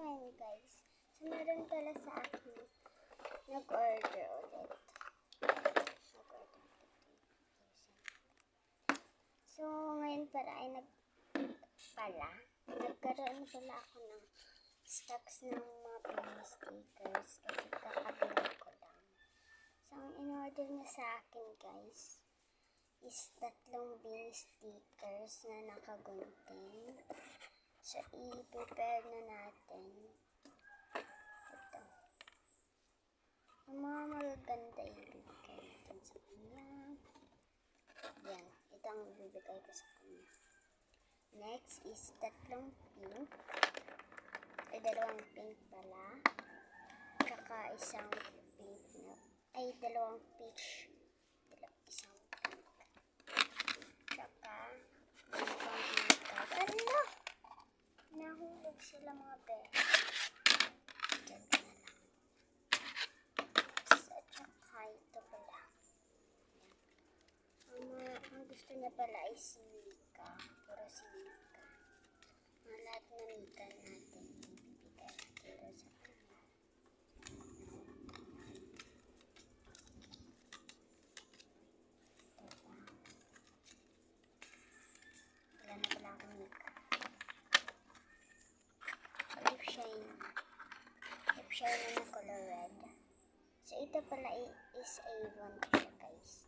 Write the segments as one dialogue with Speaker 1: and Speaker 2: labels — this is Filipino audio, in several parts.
Speaker 1: Ayan guys. So, meron pala sa akin nag-order ulit. So, ngayon pala ay nagkaroon pala ako ng stocks ng mga pin stickers kasi kakabili ko lang. So, ang in-order niya sa akin guys is 3 bin stickers na nakagunting. So, i-prepare na natin. Ito. Ang mga magaganda ibibigay natin sa kanya. Yan. Ito ang ibibigay ko sa kanya. Next is 3 pink. Ay, 2 pink pala. Tsaka isang pink na, ay 2 peach. Isang pink. Tsaka, ano? Nahulog sila mga bear. Diyan ka na lang. So, tsaka ito pala. Ang gusto niya pala ay si Mika. Puro si Mika. Ang lahat na Mika natin. Ibibigay natin sa kanya. Ito pa. Wala na pala akong Mika. Lip shine. Lip shine na color red. So, ito pala is Avon siya guys.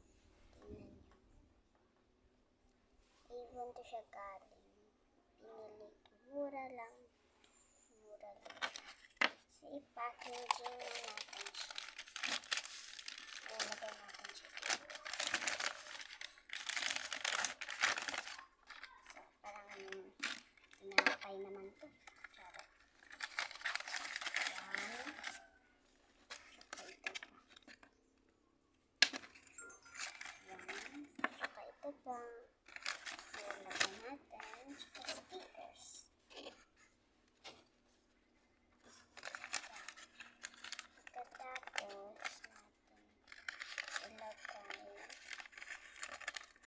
Speaker 1: Tingnan nyo. Avon to siya galing. Pinili. Mura lang. Mura lang. So, i-packaging na natin siya. Ilagay natin siya dito. So, parang tinapay naman to.